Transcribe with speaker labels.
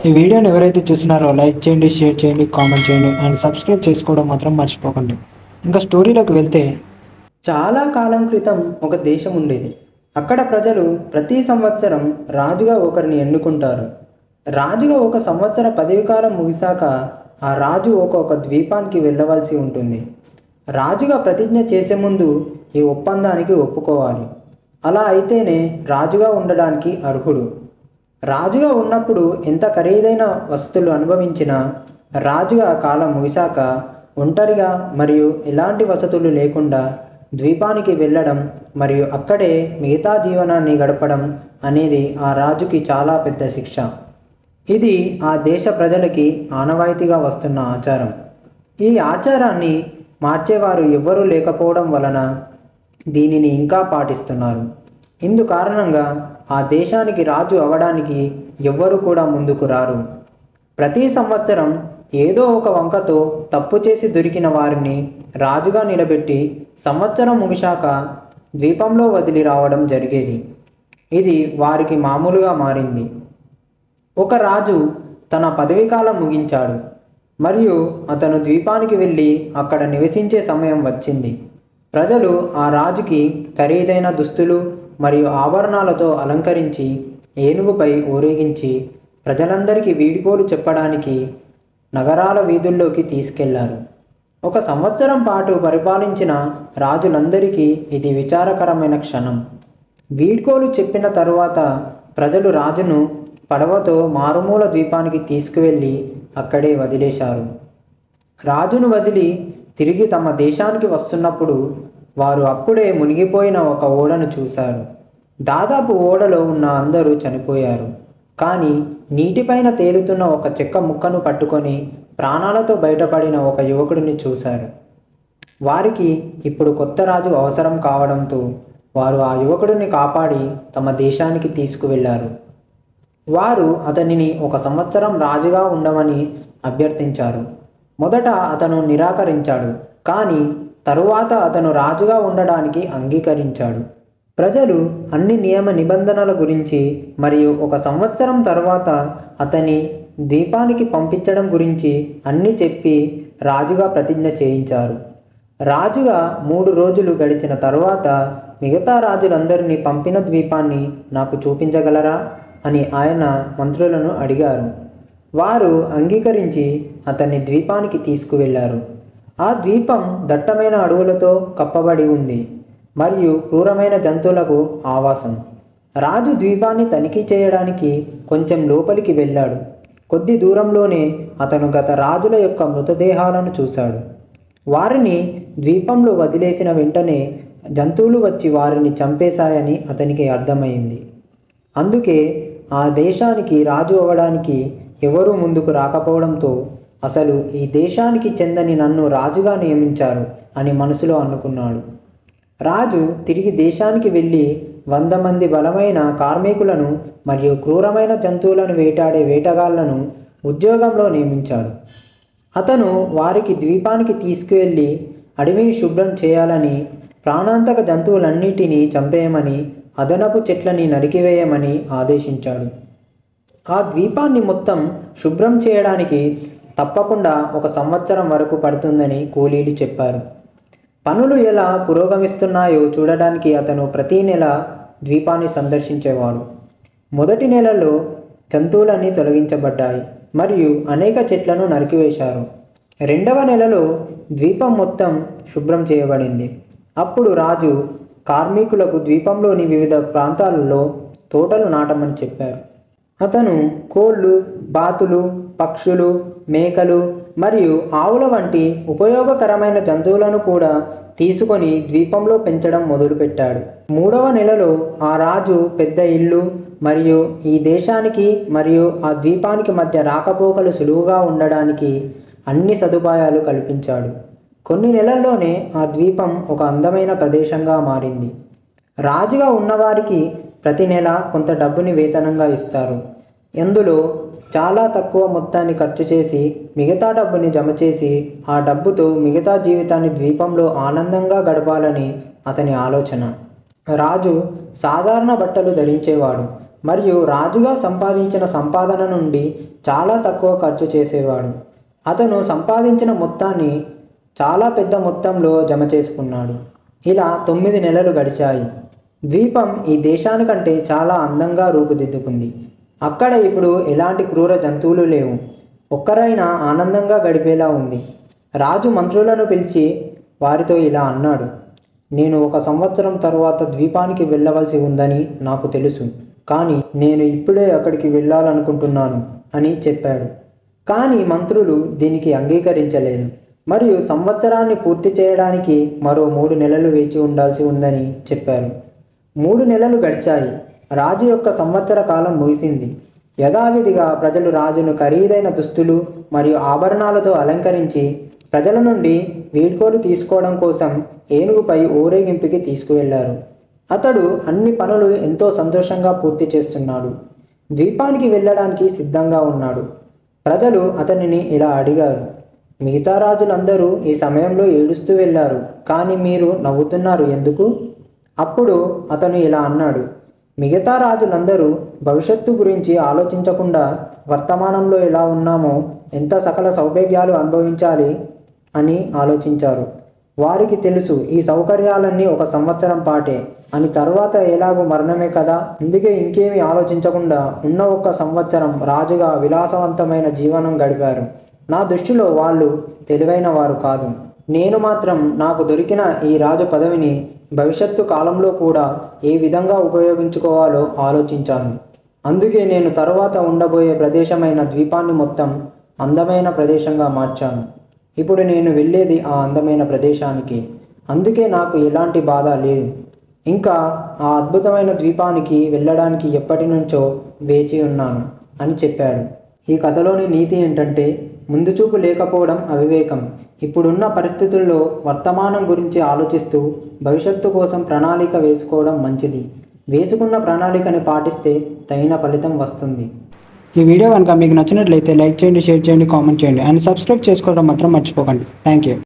Speaker 1: ఈ వీడియోని ఎవరైతే చూసినారో లైక్ చేయండి, షేర్ చేయండి, కామెంట్ చేయండి అండ్ సబ్స్క్రైబ్ చేసుకోవడం మాత్రం మర్చిపోకండి. ఇంకా స్టోరీలోకి వెళ్తే, చాలా కాలం క్రితం ఒక దేశం ఉండేది. అక్కడ ప్రజలు ప్రతి సంవత్సరం రాజుగా ఒకరిని ఎన్నుకుంటారు. రాజుగా ఒక సంవత్సర పదవి కాలం ముగిశాక ఆ రాజు ఒక్కొక్క ద్వీపానికి వెళ్ళవలసి ఉంటుంది. రాజుగా ప్రతిజ్ఞ చేసే ముందు ఈ ఒప్పందానికి ఒప్పుకోవాలి. అలా అయితేనే రాజుగా ఉండడానికి అర్హుడు. రాజుగా ఉన్నప్పుడు ఎంత ఖరీదైన వసతులు అనుభవించినా, రాజుగా కాలం ముగిశాక ఒంటరిగా మరియు ఎలాంటి వసతులు లేకుండా ద్వీపానికి వెళ్ళడం మరియు అక్కడే మిగతా జీవనాన్ని గడపడం అనేది ఆ రాజుకి చాలా పెద్ద శిక్ష. ఇది ఆ దేశ ప్రజలకి ఆనవాయితీగా వస్తున్న ఆచారం. ఈ ఆచారాన్ని మార్చేవారు ఎవ్వరూ లేకపోవడం వలన దీనిని ఇంకా పాటిస్తున్నారు. ఇందు కారణంగా ఆ దేశానికి రాజు అవడానికి ఎవ్వరు కూడా ముందుకు రారు. ప్రతి సంవత్సరం ఏదో ఒక వంకతో తప్పు చేసి దొరికిన వారిని రాజుగా నిలబెట్టి సంవత్సరం ముగిశాక ద్వీపంలో వదిలి రావడం జరిగేది. ఇది వారికి మామూలుగా మారింది. ఒక రాజు తన పదవీకాలం ముగించాడు మరియు అతను ద్వీపానికి వెళ్ళి అక్కడ నివసించే సమయం వచ్చింది. ప్రజలు ఆ రాజుకి ఖరీదైన దుస్తులు మరియు ఆభరణాలతో అలంకరించి ఏనుగుపై ఊరేగించి ప్రజలందరికీ వీడ్కోలు చెప్పడానికి నగరాల వీధుల్లోకి తీసుకెళ్లారు. ఒక సంవత్సరం పాటు పరిపాలించిన రాజులందరికీ ఇది విచారకరమైన క్షణం. వీడ్కోలు చెప్పిన తరువాత ప్రజలు రాజును పడవతో మారుమూల ద్వీపానికి తీసుకువెళ్ళి అక్కడే వదిలేశారు. రాజును వదిలి తిరిగి తమ దేశానికి వస్తున్నప్పుడు వారు అప్పుడే మునిగిపోయిన ఒక ఓడను చూశారు. దాదాపు ఓడలో ఉన్న అందరూ చనిపోయారు. కానీ నీటిపైన తేలుతున్న ఒక చెక్క ముక్కను పట్టుకొని ప్రాణాలతో బయటపడిన ఒక యువకుడిని చూశారు. వారికి ఇప్పుడు కొత్త రాజు అవసరం కావడంతో వారు ఆ యువకుడిని కాపాడి తమ దేశానికి తీసుకువెళ్లారు. వారు అతనిని ఒక సంవత్సరం రాజుగా ఉండమని అభ్యర్థించారు. మొదట అతను నిరాకరించాడు, కానీ తరువాత అతను రాజుగా ఉండడానికి అంగీకరించాడు. ప్రజలు అన్ని నియమ నిబంధనల గురించి మరియు ఒక సంవత్సరం తర్వాత అతని ద్వీపానికి పంపించడం గురించి అన్నీ చెప్పి రాజుగా ప్రతిజ్ఞ చేయించారు. రాజుగా 3 రోజులు గడిచిన తరువాత మిగతా రాజులందరినీ పంపిన ద్వీపాన్ని నాకు చూపించగలరా అని ఆయన మంత్రులను అడిగారు. వారు అంగీకరించి అతన్ని ద్వీపానికి తీసుకువెళ్లారు. ఆ ద్వీపం దట్టమైన అడవులతో కప్పబడి ఉంది మరియు క్రూరమైన జంతువులకు ఆవాసం. రాజు ద్వీపాన్ని తనిఖీ చేయడానికి కొంచెం లోపలికి వెళ్ళాడు. కొద్ది దూరంలోనే అతను గత రాజుల యొక్క మృతదేహాలను చూశాడు. వారిని ద్వీపంలో వదిలేసిన వెంటనే జంతువులు వచ్చి వారిని చంపేశాయని అతనికి అర్థమైంది. అందుకే ఆ దేశానికి రాజు అవ్వడానికి ఎవరూ ముందుకు రాకపోవడంతో అసలు ఈ దేశానికి చెందని నన్ను రాజుగా నియమించారు అని మనసులో అనుకున్నాడు. రాజు తిరిగి దేశానికి వెళ్ళి 100 మంది బలమైన కార్మికులను మరియు క్రూరమైన జంతువులను వేటాడే వేటగాళ్లను ఉద్యోగంలో నియమించాడు. అతను వారికి ద్వీపానికి తీసుకువెళ్ళి అడవిని శుభ్రం చేయాలని, ప్రాణాంతక జంతువులన్నిటినీ చంపేయమని, అదనపు చెట్లని నరికివేయమని ఆదేశించాడు. ఆ ద్వీపాన్ని మొత్తం శుభ్రం చేయడానికి తప్పకుండా 1 సంవత్సరం వరకు పడుతుందని కూలీలు చెప్పారు. పనులు ఎలా పురోగమిస్తున్నాయో చూడడానికి అతను ప్రతి నెల ద్వీపాన్ని సందర్శించేవాడు. మొదటి నెలలో జంతువులన్నీ తొలగించబడ్డాయి మరియు అనేక చెట్లను నరికివేశారు. 2వ నెలలో ద్వీపం మొత్తం శుభ్రం చేయబడింది. అప్పుడు రాజు కార్మికులకు ద్వీపంలోని వివిధ ప్రాంతాలలో తోటలు నాటమని చెప్పారు. అతను కోళ్ళు, బాతులు, పక్షులు, మేకలు మరియు ఆవుల వంటి ఉపయోగకరమైన జంతువులను కూడా తీసుకొని ద్వీపంలో పెంచడం మొదలుపెట్టాడు. 3వ నెలలో ఆ రాజు పెద్ద ఇల్లు మరియు ఈ దేశానికి మరియు ఆ ద్వీపానికి మధ్య రాకపోకలు సులువుగా ఉండడానికి అన్ని సదుపాయాలు కల్పించాడు. కొన్ని నెలల్లోనే ఆ ద్వీపం ఒక అందమైన ప్రదేశంగా మారింది. రాజుగా ఉన్నవారికి ప్రతి నెల కొంత డబ్బుని వేతనంగా ఇస్తారు. అందులో చాలా తక్కువ మొత్తాన్ని ఖర్చు చేసి మిగతా డబ్బుని జమ చేసి ఆ డబ్బుతో మిగతా జీవితాన్ని ద్వీపంలో ఆనందంగా గడపాలని అతని ఆలోచన. రాజు సాధారణ బట్టలు ధరించేవాడు మరియు రాజుగా సంపాదించిన సంపాదన నుండి చాలా తక్కువ ఖర్చు చేసేవాడు. అతను సంపాదించిన మొత్తాన్ని చాలా పెద్ద మొత్తంలో జమ చేసుకున్నాడు. ఇలా 9 నెలలు గడిచాయి. ద్వీపం ఈ దేశానికంటే చాలా అందంగా రూపుదిద్దుకుంది. అక్కడ ఇప్పుడు ఎలాంటి క్రూర జంతువులు లేవు. ఒక్కరైనా ఆనందంగా గడిపేలా ఉంది. రాజు మంత్రులను పిలిచి వారితో ఇలా అన్నాడు, నేను 1 సంవత్సరం తరువాత ద్వీపానికి వెళ్ళవలసి ఉందని నాకు తెలుసు, కానీ నేను ఇప్పుడే అక్కడికి వెళ్ళాలనుకుంటున్నాను అని చెప్పాడు. కానీ మంత్రులు దీనికి అంగీకరించలేదు మరియు సంవత్సరాన్ని పూర్తి చేయడానికి మరో 3 నెలలు వేచి ఉండాల్సి ఉందని చెప్పారు. 3 నెలలు గడిచాయి. రాజు యొక్క సంవత్సర కాలం ముగిసింది. యథావిధిగా ప్రజలు రాజును ఖరీదైన దుస్తులు మరియు ఆభరణాలతో అలంకరించి ప్రజల నుండి వీడ్కోలు తీసుకోవడం కోసం ఏనుగుపై ఊరేగింపుకి తీసుకువెళ్లారు. అతడు అన్ని పనులు ఎంతో సంతోషంగా పూర్తి చేస్తున్నాడు. ద్వీపానికి వెళ్ళడానికి సిద్ధంగా ఉన్నాడు. ప్రజలు అతనిని ఇలా అడిగారు, మిగతా రాజులందరూ ఈ సమయంలో ఏడుస్తూ వెళ్ళారు, కానీ మీరు నవ్వుతున్నారు ఎందుకు? అప్పుడు అతను ఇలా అన్నాడు, మిగతా రాజులందరూ భవిష్యత్తు గురించి ఆలోచించకుండా వర్తమానంలో ఎలా ఉన్నామో ఎంత సకల సౌభాగ్యాలు అనుభవించాలి అని ఆలోచించారు. వారికి తెలుసు ఈ సౌకర్యాలన్నీ 1 సంవత్సరం పాటే అని, తర్వాత ఎలాగూ మరణమే కదా. అందుకే ఇంకేమీ ఆలోచించకుండా ఉన్న 1 సంవత్సరం రాజుగా విలాసవంతమైన జీవనం గడిపారు. నా దృష్టిలో వాళ్ళు తెలివైన వారు కాదు. నేను మాత్రం నాకు దొరికిన ఈ రాజు పదవిని భవిష్యత్తు కాలంలో కూడా ఏ విధంగా ఉపయోగించుకోవాలో ఆలోచించాను. అందుకే నేను తరువాత ఉండబోయే ప్రదేశమైన ద్వీపాన్ని మొత్తం అందమైన ప్రదేశంగా మార్చాను. ఇప్పుడు నేను వెళ్ళేది ఆ అందమైన ప్రదేశానికి. అందుకే నాకు ఎలాంటి బాధ లేదు. ఇంకా ఆ అద్భుతమైన ద్వీపానికి వెళ్ళడానికి ఎప్పటి నుంచో వేచి ఉన్నాను అని చెప్పాడు. ఈ కథలోని నీతి ఏంటంటే, ముందు చూపు లేకపోవడం అవివేకం. ఇప్పుడున్న పరిస్థితుల్లో వర్తమానం గురించి ఆలోచిస్తూ భవిష్యత్తు కోసం ప్రణాళిక వేసుకోవడం మంచిది. వేసుకున్న ప్రణాళికని పాటిస్తే తగిన ఫలితం వస్తుంది. ఈ వీడియో కనుక మీకు నచ్చినట్లయితే లైక్ చేయండి, షేర్ చేయండి, కామెంట్ చేయండి అండ్ సబ్స్క్రైబ్ చేసుకోవడం మాత్రం మర్చిపోకండి. Thank you.